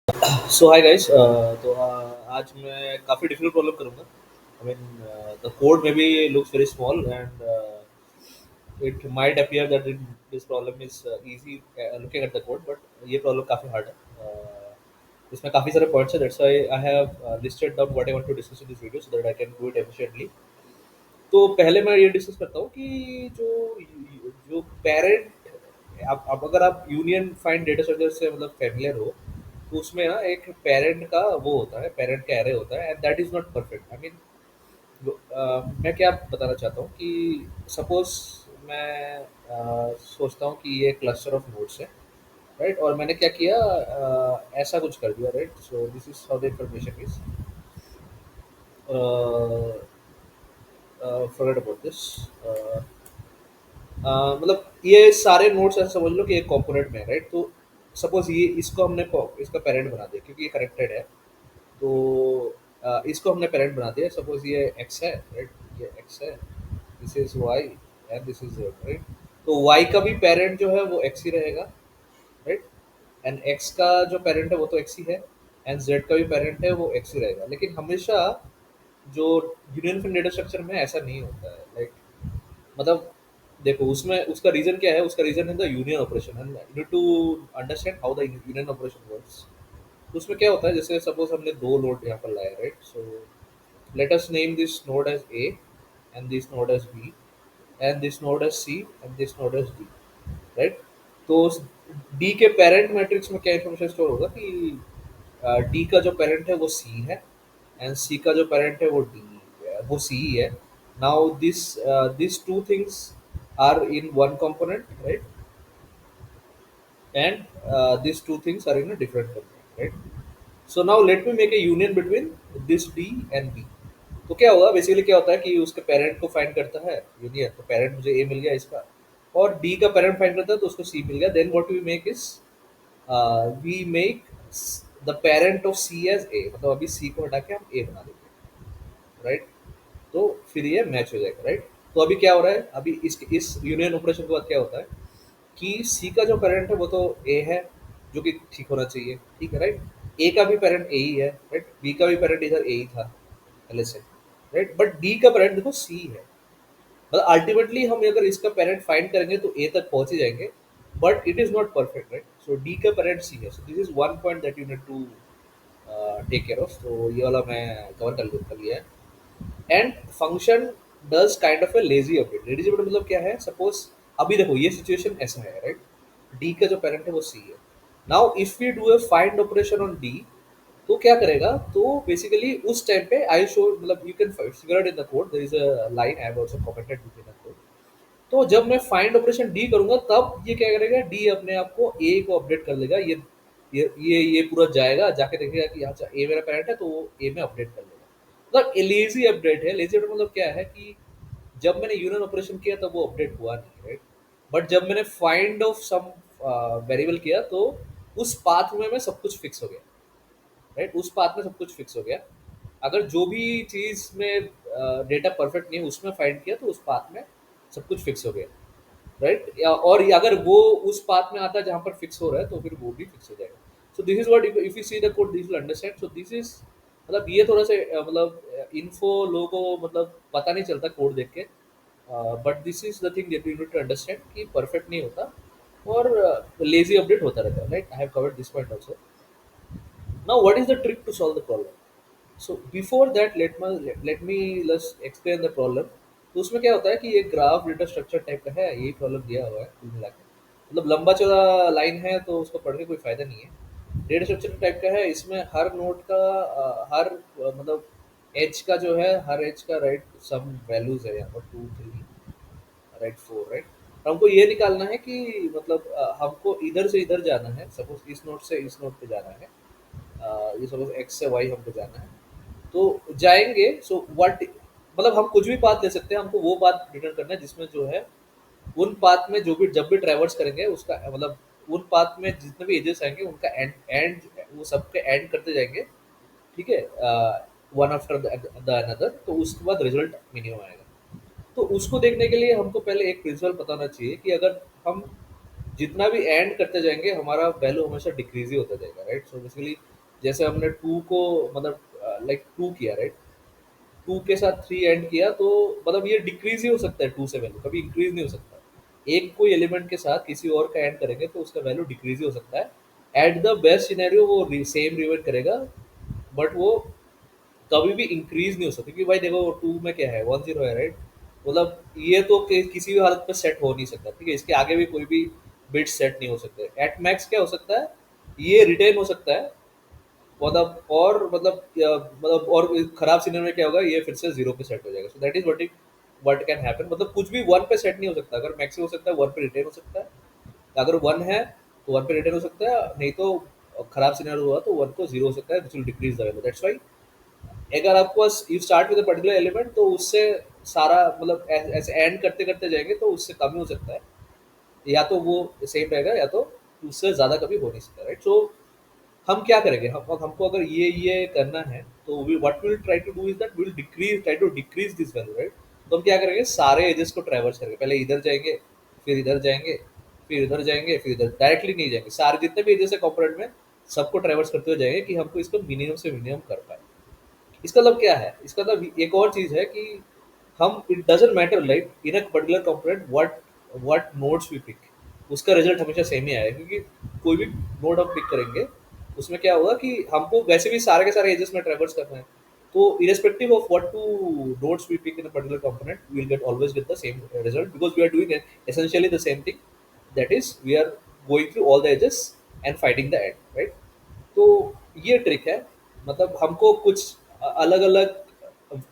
सो hi guys. आज मैं काफ़ी डिफिकल्ट प्रॉब्लम करूँगा। I mean the code may be looks very small and it might appear that this problem is easy looking at the code, but ये problem काफ़ी hard है। इसमें काफ़ी सारे पॉइंट्स है, that's why I have listed down what I want to discuss in this video so that I can do it efficiently. तो पहले मैं ये डिस्कस करता हूँ कि जो जो पेरेंट, आप अगर आप यूनियन फाइंड डेटा स्ट्रक्चर से मतलब फेमिलियर हो, तो उसमें ना एक पेरेंट का वो होता है, पेरेंट का एरे होता है, and that is not perfect. I mean मैं क्या बताना चाहता हूँ कि सपोज मैं सोचता हूँ कि ये क्लस्टर ऑफ नोड्स है, राइट, और मैंने क्या किया, ऐसा कुछ कर दिया, right. So this is how the information is, forget about this. मतलब ये सारे नोट्स ऐसे समझ लो कि एक कंपोनेंट में है, राइट। तो सपोज ये इसको हमने इसका पेरेंट बना दिया क्योंकि ये कनेक्टेड है। तो इसको हमने पेरेंट बना दिया, सपोज ये एक्स है, राइट। ये एक्स है, this is Y and this is Z, right. तो वाई का भी पेरेंट जो है वो एक्स ही रहेगा, राइट। एंड एक्स का जो पेरेंट है वो तो एक्स ही है, एंड जेड का भी पेरेंट है वो एक्स ही रहेगा। लेकिन हमेशा जो यूनियन डेटा स्ट्रक्चर में ऐसा नहीं होता है, लाइक मतलब देखो उसमें उसका रीजन क्या है, उसका रीजन है the union operation, and you need to understand how the union operation works. तो उसमें क्या होता है, जैसे सपोज हमने दो नोड यहाँ पर लाए, right. So let us name this node as A and this node as B and this node as C and this node as D, right. तो डी के पेरेंट मैट्रिक्स में क्या इन्फॉर्मेशन स्टोर होगा कि D का जो parent है वो सी है, एंड सी का जो पेरेंट है वो डी, वो सी ही है। Now this two things are in one component, right, and these two things are in a different component, right. So now let me make a union between this D and B. तो क्या होगा, basically क्या होता है कि उसके parent को find करता है यूनियन, तो पेरेंट मुझे ए मिल गया इसका, और डी का पेरेंट फाइंड करता है तो उसको सी मिल गया। Then what we make is, we make the parent of C as A, मतलब अभी सी को हटा के हम ए बना देंगे, राइट। तो फिर ये मैच हो जाएगा, राइट। तो अभी क्या हो रहा है, अभी इस यूनियन ऑपरेशन के बाद क्या होता है कि सी का जो पेरेंट है वो तो ए है, जो कि ठीक होना चाहिए, ठीक है, राइट। ए का भी पेरेंट ए ही है, राइट। बी का भी पेरेंट इधर ए ही था पहले से, राइट। बट डी का पेरेंट देखो सी है, मतलब अल्टीमेटली हम अगर इसका पेरेंट फाइंड करेंगे तो ए तक पहुंच ही जाएंगे, but it is not perfect, right. So D का पेरेंट सी है, so this is one point that you need to take care of. तो ये वाला मैं कवर कर लिया है। And function does kind of a lazy update. Lazy update मतलब क्या है, सपोज अभी देखो ये सिचुएशन ऐसा है, राइट। डी का जो पेरेंट है वो सी है। Now if we do a find operation on D, तो क्या करेगा, तो बेसिकली उस टाइम पे आई शो, मतलब you can figure it in the code, there is a line I have also commented with in the code. तो जब मैं फाइंड ऑपरेशन डी करूंगा तब ये क्या करेगा, डी अपने आप को ए को अपडेट कर लेगा। ये पूरा जाएगा, जाके देखेगा कि अच्छा ए मेरा पेरेंट है, तो वो ए में अपडेट कर लेगा। मतलब लेजी अपडेट है। लेजी अपडेट मतलब क्या है कि जब मैंने यूनियन ऑपरेशन किया तब वो अपडेट हुआ नहीं, राइट। बट जब मैंने फाइंड ऑफ सम वेरिएबल किया तो उस पाथ में सब कुछ फिक्स हो गया, राइट। उस पाथ में सब कुछ फिक्स हो गया। अगर जो भी चीज़ में डेटा परफेक्ट नहीं है उसमें फाइंड किया तो उस पाथ में सब कुछ फिक्स हो गया, राइट। या और अगर वो उस पाथ में आता है जहाँ पर फिक्स हो रहा है तो फिर वो भी फिक्स हो जाएगा। सो this is what, if you see the code this will understand. So this is, मतलब ये थोड़ा सा मतलब इन्फो लोगों को मतलब पता नहीं चलता कोड देख के, but this is the thing that you need to understand कि परफेक्ट नहीं होता, और लेजी अपडेट होता रहता है, right. I have covered this point also. Now what is the trick to solve the problem. So before that let me let's explain the problem. तो उसमें क्या होता है कि ये ग्राफ डेटा स्ट्रक्चर टाइप का है, यही प्रॉब्लम दिया हुआ है कुल मिला के। मतलब लंबा चौड़ा लाइन है तो उसको पढ़ के कोई फायदा नहीं है। डेटा स्ट्रक्चर टाइप का है, इसमें हर नोड का हर मतलब एज का जो है, हर एज का राइट सम वैल्यूज है यहाँ पर 2 3, राइट 4, राइट। हमको ये निकालना है कि मतलब हमको इधर से इधर जाना है, सपोज इस नोड से इस नोड पे जाना है। ये सपोज एक्स से वाई हमको जाना है, तो जाएंगे। सो व्हाट, मतलब हम कुछ भी पाथ ले सकते हैं, हमको वो पाथ रिटर्न करना है जिसमें जो है उन पाथ में जो भी जब भी ट्रैवर्स करेंगे उसका मतलब उन पाथ में जितने भी एजेस आएंगे उनका एंड एंड वो सबके एंड करते जाएंगे, ठीक है, वन आफ्टर द अनदर। तो उसके बाद रिजल्ट मिनिमम आएगा। तो उसको देखने के लिए हमको पहले एक प्रिंसिपल पता होना चाहिए कि अगर हम जितना भी एंड करते जाएँगे हमारा वैल्यू हमेशा डिक्रीज़ ही होता जाएगा, राइट? सो बेसिकली जैसे हमने 2 को मतलब लाइक 2 किया, राइट? 2 के साथ 3 एंड किया तो मतलब ये डिक्रीज़ ही हो सकता है 2 से वैल्यू, कभी इंक्रीज़ नहीं हो सकता। एक कोई एलिमेंट के साथ किसी और का एंड करेंगे तो उसका वैल्यू डिक्रीज़ ही हो सकता है। एट द बेस्ट सिनेरियो वो सेम रिवर्ट करेगा, बट वो कभी भी इंक्रीज़ नहीं हो सकती, क्योंकि भाई देखो 2 में क्या है 1-0 है, राइट? मतलब ये तो किसी भी हालत में सेट हो नहीं सकता, ठीक है? इसके आगे भी कोई भी बिट सेट नहीं हो सकते। एट मैक्स क्या हो सकता है, ये रिटेन हो सकता है, मतलब और खराब सिनेरियो में क्या होगा, ये फिर से 0 पे सेट हो जाएगा। सो that is what can happen, मतलब कुछ भी 1 पे सेट नहीं हो सकता। अगर मैक्स हो सकता है 1 पे रिटेन हो सकता है, अगर 1 है तो 1 पे रिटेन हो सकता है, नहीं तो खराब सिनेरियो हुआ तो 1 को 0 हो सकता है, which will decrease the value. That's why अगर आपके पास you start with a particular element तो उससे सारा मतलब ऐसे एंड करते करते जाएंगे तो उससे कम ही हो सकता है, या तो वो सेम रहेगा या तो उससे ज़्यादा कभी हो नहीं सकता, राइट? सो हम क्या करेंगे, हम हमको अगर ये करना है तो we what will try to do is that will decrease try to decrease this value, right? तो हम क्या करेंगे, सारे एजेस को ट्रैवर्स करेंगे, पहले इधर जाएंगे, फिर इधर जाएंगे, फिर इधर जाएंगे, फिर इधर डायरेक्टली नहीं जाएंगे, सारे जितने भी एजेस है कंपोनेंट में सबको ट्रैवर्स करते हुए जाएंगे कि हमको इसको मिनिमम से मिनिमम कर पाए। इसका मतलब क्या है, इसका मतलब एक और चीज़ है कि हम it doesn't matter like in a particular component what nodes we pick, उसका रिजल्ट हमेशा सेम ही आएगा, क्योंकि कोई भी नोड हम पिक करेंगे उसमें क्या होगा कि हमको वैसे भी सारे के सारे एजेस में ट्रैवर्स करना है, तो irrespective of what two nodes we pick in a particular component, we will get always get the same result because we are doing essentially the same thing. That is, we are going through all the edges and finding the end, right? तो ये trick है, मतलब हमको कुछ अलग अलग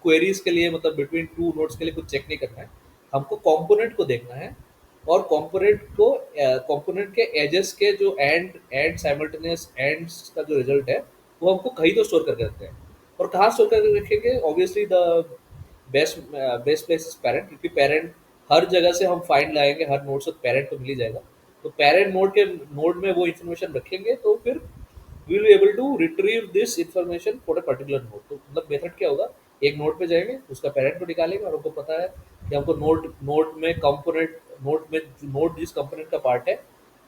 queries के लिए, मतलब बिटवीन टू नोड्स के लिए कुछ चेक नहीं करना है, हमको कंपोनेंट को देखना है, और कंपोनेंट के एजेस के जो एंड साइमल्टेनियस एंड्स का जो रिजल्ट है वो हमको कहीं तो स्टोर करके रखते हैं। और कहाँ स्टोर करके रखेंगे, obviously the best best place is parent, क्योंकि पेरेंट हर जगह से हम फाइंड लाएंगे, हर नोड से पेरेंट को मिल ही जाएगा। तो पेरेंट नोड में वो इन्फॉर्मेशन रखेंगे तो फिर we will be able to retrieve this information for a particular node। तो मतलब मेथड क्या होगा, एक नोड पे जाएंगे, उसका पेरेंट को निकालेंगे, और हमको पता है कि हमको नोड नोड में कंपोनेंट नोड में नोड जिस कंपोनेंट का पार्ट है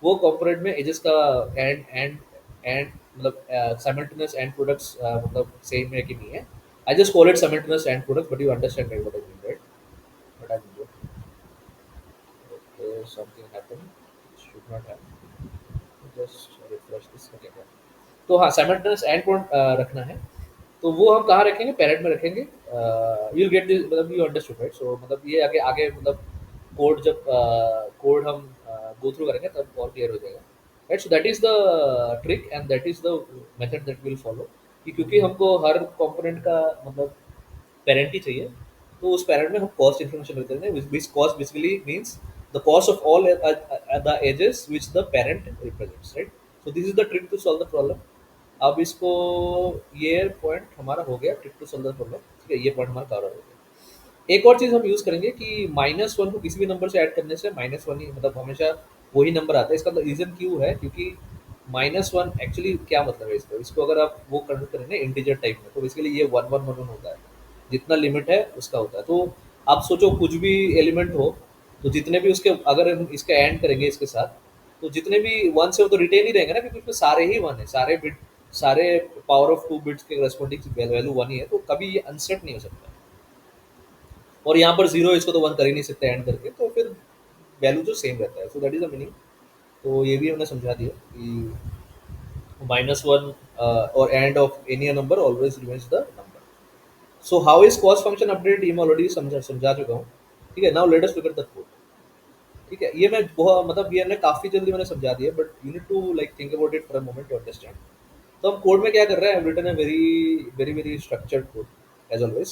वो कंपोनेंट में एजेस का एंड एंड एंड मतलब साइमल्टेनियस एंड प्रोडक्ट्स मतलब सेम है कि नहीं है। I just call it simultaneous and products, but you understand what I mean, right? What I mean, something happened, should not have, just refresh this, okay. तो हाँ, simultaneous and point रखना है, तो वो हम कहाँ रखेंगे, पेरेंट में रखेंगे। यू विल गेट दिस, मतलब यू अंडरस्टूड, राइट? सो मतलब ये आगे आगे मतलब कोड जब कोड हम गो थ्रू करेंगे तब और क्लियर हो जाएगा, right? So that is the trick and that is the method that will follow, कि क्योंकि हमको हर कंपोनेंट का मतलब पेरेंट ही चाहिए, तो उस पेरेंट में हम कॉस्ट इन्फॉर्मेशन रख देते हैं, which cost basically means the cost of all the edges which the parent represents, right? So this is the trick to solve the problem. अब इसको ये पॉइंट हमारा हो गया trick to solve the problem, ठीक है? ये पॉइंट हमारा कवर हो गया। एक और चीज़ हम यूज़ करेंगे कि -1 को किसी भी नंबर से ऐड करने से -1 ही मतलब हमेशा वही नंबर आता है। इसका रीज़न क्यों है, क्योंकि -1 एक्चुअली क्या मतलब है इसको, इसको अगर आप वो कन्वर्ट करेंगे इंटीजर टाइप में तो बेसिकली ये 1 1 1 1 होता है, जितना लिमिट है उसका होता है। तो आप सोचो कुछ भी एलिमेंट हो, तो जितने भी उसके अगर हम इसका एंड करेंगे इसके साथ, तो जितने भी 1 से हो तो रिटेन ही रहेंगे ना, क्योंकि उसमें सारे ही 1 है, सारे पावर ऑफ 2 बिट्स के करस्पॉन्डिंग वैल्यू 1 ही है, तो कभी ये अनसेट नहीं हो सकता। और यहाँ पर 0 इसको तो 1 कर ही नहीं सकते एंड करके, तो फिर वैल्यू जो सेम रहता है। सो दैट इज द मीनिंग। तो ये भी हमने समझा दिया कि -1 और end of any number always remains the number. So how is cost function update, ये मैं ऑलरेडी समझा चुका हूँ, ठीक है? Now let us look at the code, ठीक है? ये मैं बहुत मतलब ये हमने काफ़ी जल्दी मैंने समझा दिया, but you need to like think about it for a moment to understand. तो हम कोड में क्या कर रहे हैं, रिटन है very very very structured code as always.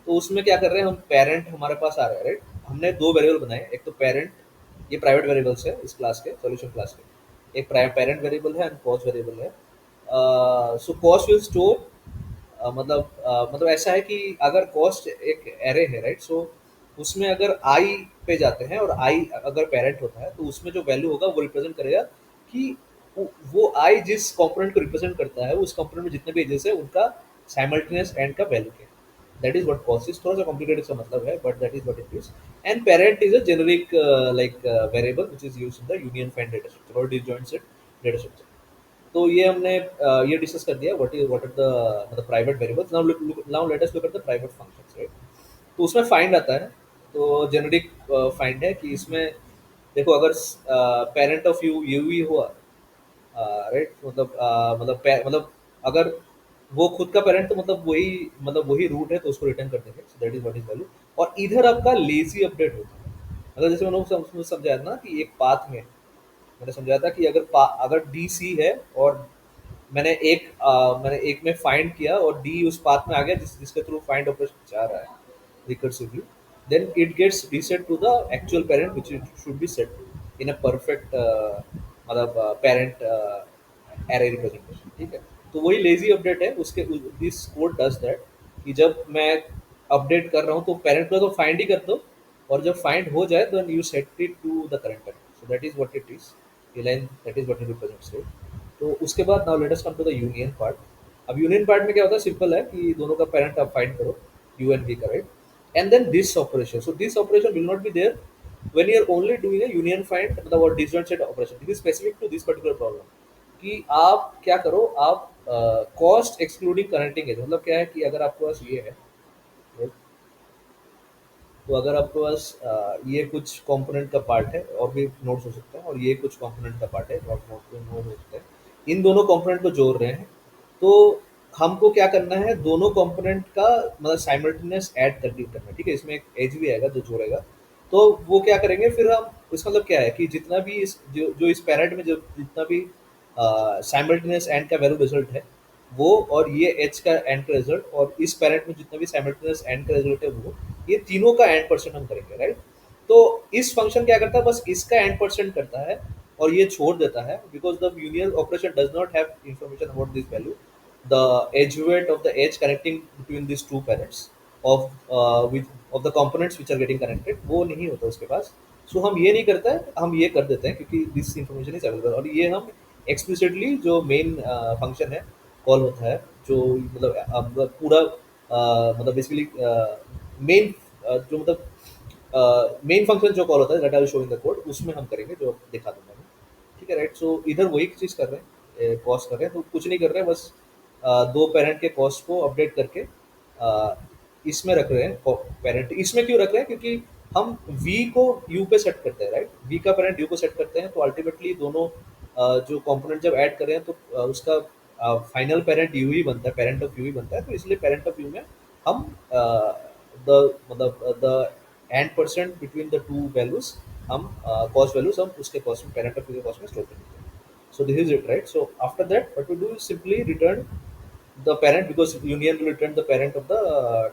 तो उसमें क्या कर रहे हैं, हम पेरेंट हमारे पास आ रहा है, राइट? हमने दो वेरिएबल बनाए, एक तो पेरेंट, ये प्राइवेट वेरिएबल्स है इस क्लास के, सॉल्यूशन क्लास के। एक पेरेंट वेरिएबल है एंड कॉस्ट वेरिएबल है। सो कॉस्ट विल स्टोर मतलब ऐसा है कि अगर कॉस्ट एक एरे है, राइट? सो उसमें अगर आई पे जाते हैं और आई अगर पेरेंट होता है तो उसमें जो वैल्यू होगा वो रिप्रेजेंट करेगा कि वो आई जिस कंपोनेंट को रिप्रेजेंट करता है उस कंपोनेंट में जितने भी एजेस है उनका साइमल्टेनियस एंड का वैल्यू क्या है। That is what cost is, थोड़ा सा कॉम्प्लिकेटेड सा मतलब है but that is what it is. And parent is a generic like variable which is used in the union find data structure और disjoint set data structure. तो ये हमने ये डिस्कस कर दिया व्हाट आर द मतलब private variables. Now let us look at the private functions, right. तो उसमें फाइंड आता है। तो जेनेरिक फाइंड है कि इसमें देखो अगर पेरेंट ऑफ यू ही हुआ, राइट, मतलब अगर वो खुद का पेरेंट तो मतलब वही रूट है तो उसको रिटर्न कर देंगे, सो that is what is value. और इधर आपका लेजी अपडेट होता है। मतलब जैसे मैंने उसमें समझाया था ना कि एक पाथ में मैंने समझाया था कि अगर डी सी है और मैंने एक में फाइंड किया और डी उस पाथ में आ गया जिसके थ्रू फाइंड ऑपरेशन जा रहा है recursively, then it gets reset to the actual parent which it should be set in a perfect मतलब parent array representation, ठीक है। तो वही लेजी अपडेट है उसके। दिस कोड डज दैट कि जब मैं अपडेट कर रहा हूँ तो पेरेंट को तो फाइंड ही कर दो, और जब फाइंड हो जाए तो you set it to the current parent, so that is what it is. ये line that is what it represents it. तो उसके बाद now let us come to the union part. अब यूनियन पार्ट में क्या होता है, सिंपल है कि दोनों का पेरेंट आप फाइंड करो, यू एंड वी का, right. And then this operation, so this operation will not be there when you are only doing a union find मतलब और disjoint set operation। this is specific to this particular problem कि आप क्या करो, आप cost excluding connecting as, मतलब क्या है कि अगर आपके पास ये है, right? तो अगर आपके पास ये कुछ कंपोनेंट का पार्ट है और भी नोड्स हो सकते हैं, और ये कुछ कंपोनेंट का पार्ट है और नोड हो सकते हैं, इन दोनों कंपोनेंट को जोड़ रहे हैं, तो हमको क्या करना है, दोनों कंपोनेंट का मतलब साइमल्टेनियस ऐड करके करना है, ठीक है। इसमें एक एज भी आएगा जो जोड़ेगा। तो वो क्या करेंगे फिर हम, इसका मतलब क्या है कि जितना भी इस जो इस पैरेंट में जो जितना भी साइमल्टेनियस एंड का वैल्यू रिजल्ट है वो, और ये एच का एंड का रिजल्ट, और इस पैरेंट में जितना भी साइमल्टेनियस एंड का रिजल्ट है वो, ये तीनों का एंड परसेंट हम करेंगे, राइट। तो इस फंक्शन क्या करता है, बस इसका एंड परसेंट करता है और ये छोड़ देता है, because the union operation does not have information about this value, the edge weight of the edge connecting between these two parents of which of the components which are getting connected वो नहीं होता उसके पास। सो हम ये नहीं करते हैं, हम ये कर देते हैं क्योंकि दिस इंफॉर्मेशन इज अवेलेबल, और ये हम एक्सप्लिसिटली जो मेन फंक्शन है कॉल होता है, जो मतलब पूरा मतलब बेसिकली मेन जो मतलब मेन फंक्शन जो कॉल होता है that I will show in the code, उसमें हम करेंगे जो दिखा दूंगा मैं, ठीक है, राइट। सो इधर वही चीज़ कर रहे हैं, कॉस्ट कर रहे हैं, तो कुछ नहीं कर रहे हैं, बस दो पेरेंट के कॉस्ट को अपडेट करके अ, इसमें रख रहे हैं। पेरेंट इसमें क्यों रख रहे हैं, क्योंकि हम v को u पे सेट करते हैं, राइट। v का पेरेंट u को सेट करते हैं तो अल्टीमेटली दोनों जो कंपोनेंट जब ऐड कर रहे हैं तो उसका फाइनल पेरेंट u ही बनता है, पेरेंट ऑफ u ही बनता है, तो इसलिए पेरेंट ऑफ u में हम the end percent between the two values हम कॉस्ट वैल्यूज हम उसके कॉस्ट में, पेरेंट ऑफ u के कॉस्ट में स्टोर कर देते हैं। So this is it, right? So after that, what we do is simply return the parent, because union will return the parent of the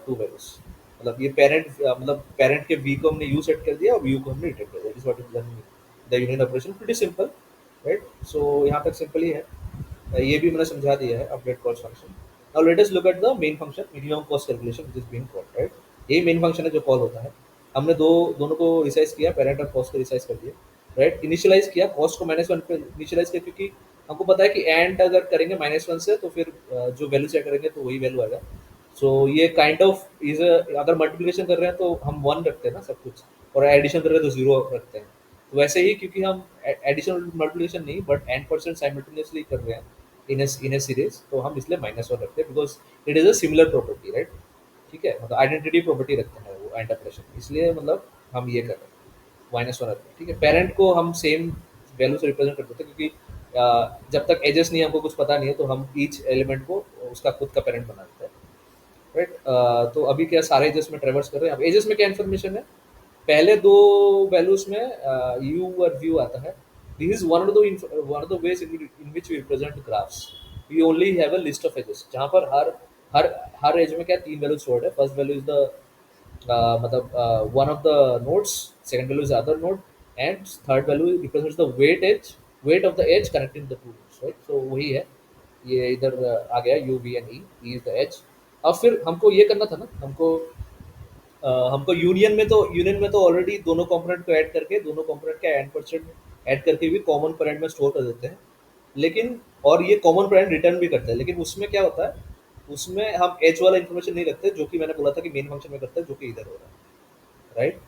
two values। मतलब ये parent मतलब parent के v को हमने u सेट कर दिया और u को हमने return कर दिया। This is what is done in the union operation, pretty simple, right? So यहाँ तक simple ही है। ये भी मैंने समझा दिया है update cost function। Now let us look at the main function minimum cost calculation which is being called, right? यही main function है जो कॉल होता है। हमने दोनों को रिसाइज किया, पेरेंट और कॉस्ट को रिसाइज कर दिया, राइट। इनिशियलाइज किया, कॉस्ट को -1 पे इनिशियलाइज किया, क्योंकि हमको पता है कि एंड अगर करेंगे -1 से तो फिर जो वैल्यू सेट करेंगे तो वही वैल्यू आएगा। सो ये काइंड ऑफ इज अगर मल्टीप्लिकेशन कर रहे हैं तो हम 1 रखते हैं ना सब कुछ, और एडिशन कर रहे हैं तो 0 रखते हैं। तो वैसे ही क्योंकि हम एडिशन मल्टीप्लिकेशन नहीं बट एंड परसेंट साइमल्टेनियसली कर रहे हैं इन ए सीरीज, तो हम इसलिए -1 रखते हैं, because it is a similar property, right. ठीक है, मतलब आइडेंटिटी प्रॉपर्टी रखते हैं वो एंड ऑपरेशन, इसलिए मतलब हम ये कर रहे हैं -1 रखते हैं, ठीक है। पेरेंट को हम सेम वैल्यू से रिप्रेजेंट कर देते हैं, क्योंकि जब तक एजेस नहीं हमको कुछ पता नहीं है तो हम ईच एलिमेंट को उसका खुद का पेरेंट बना देते हैं, राइट। तो अभी क्या सारे एजेस में ट्रेवर्स कर रहे हैं। अब एजेस में क्या इन्फॉर्मेशन है, पहले दो वैल्यूज में यू और व्यू आता है। This is one of the ways in which we represent graphs. We only have a list of edges, जहाँ पर हर हर एज में क्या तीन वैल्यू स्टोर्ड है। फर्स्ट वैल्यू इज द मतलब one of the nodes, second value is the other node, and third value represents the weight of the edge connecting the two nodes, right? So वही है, ये इधर आ गया u v and e is the edge। अब फिर हमको ये करना था ना, हमको यूनियन में तो ऑलरेडी दोनों कंपोनेंट को ऐड करके दोनों कंपोनेंट का एंड परसेंट ऐड करके भी कॉमन पेरेंट में स्टोर कर देते हैं, लेकिन और ये कॉमन पेरेंट रिटर्न भी करते हैं, लेकिन उसमें क्या होता है उसमें हम एज वाला इन्फॉर्मेशन नहीं रखते जो कि मैंने बोला था कि मेन फंक्शन में करता है जो कि इधर हो रहा है, राइट?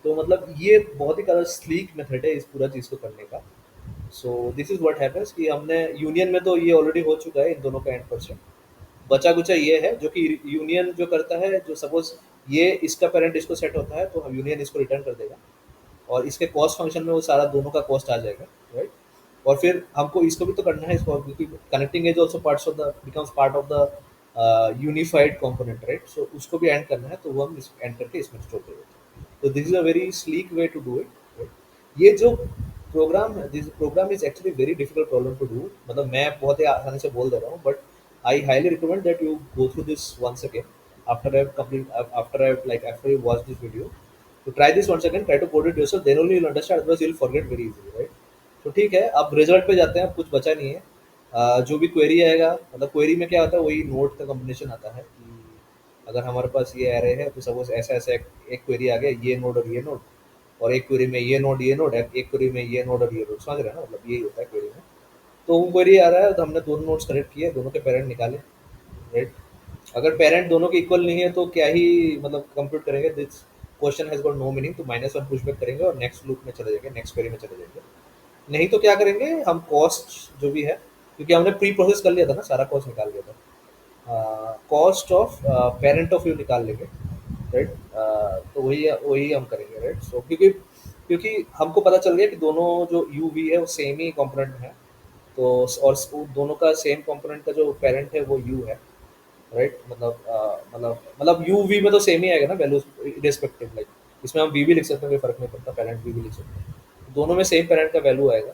तो मतलब ये बहुत ही ज़्यादा स्लीक मेथड है इस पूरा चीज़ को करने का। So this is what happens कि हमने यूनियन में तो ये ऑलरेडी हो चुका है इन दोनों का एंड पर्सन। बचा कुचा ये है जो कि यूनियन जो करता है, जो सपोज ये इसका पेरेंट इसको सेट होता है तो हम यूनियन इसको रिटर्न कर देगा और इसके कॉस्ट फंक्शन में वो सारा दोनों का कॉस्ट आ जाएगा, राइट? और फिर हमको इसको भी तो करना है, इसको क्योंकि connecting as also parts of the becomes part of the unified component, right? So उसको भी एंड करना है तो वो हम इस एंड करके इसमें स्टोर कर देते हैं। तो this is a very sleek way to do it. ये जो प्रोग्राम है, this program is actually very difficult problem to do. मतलब मैं बहुत ही आसानी से बोल दे रहा हूँ, but I highly recommend that you go through this once again after I've complete after I've like after you watch this video, to try this once again, try to code it yourself, then only you'll understand, otherwise you'll forget very easily, right? तो ठीक है, अब result पे जाते हैं। अब कुछ बचा नहीं है। जो भी क्वेरी आएगा, मतलब क्वेरी में क्या होता है, वही नोड का कॉम्बिनेशन आता है कि अगर हमारे पास ये एरे है तो सपोज ऐसा ऐसा एक क्वेरी आ गया, ये नोड और ये नोड, और एक क्वेरी में ये नोड, एक क्वेरी में ये नोड और ये नोड, समझ रहे हैं ना? मतलब यही होता है क्वेरी में। तो वो क्वेरी आ रहा है तो हमने दोनों नोड्स कनेक्ट किए, दोनों के पेरेंट निकाले, राइट? अगर पेरेंट दोनों के इक्वल नहीं है तो क्या ही मतलब कंप्यूट करेंगे, this question has got no meaning, तो माइनस वन पुशबैक करेंगे और नेक्स्ट लूप में चले जाएंगे, नेक्स्ट क्वेरी में चले जाएंगे। नहीं तो क्या करेंगे हम, कॉस्ट जो भी है, क्योंकि हमने प्री प्रोसेस कर लिया था ना, सारा कॉस्ट निकाल लिया था, cost of parent of you निकाल लेंगे, राइट? तो वही वही हम करेंगे, राइट? सो क्योंकि क्योंकि हमको पता चल गया कि दोनों जो यू वी है वो सेम ही कंपोनेंट में है, तो और दोनों का सेम कंपोनेंट का जो पेरेंट है वो यू है, राइट? मतलब यू वी में तो सेम ही आएगा ना वैल्यूज, इरेस्पेक्टिव लाइक इसमें हम वी भी लिख सकते हैं, कोई फर्क नहीं पड़ता, पेरेंट वी भी लिख सकते हैं, दोनों में सेम पेरेंट का वैल्यू आएगा,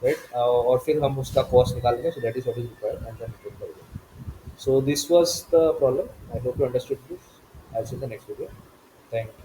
राइट? और फिर हम उसका कॉस्ट निकालेंगे, so that is what is required and then return करेंगे। So this was the problem, I hope you understood this. I will see the next video. Thank you.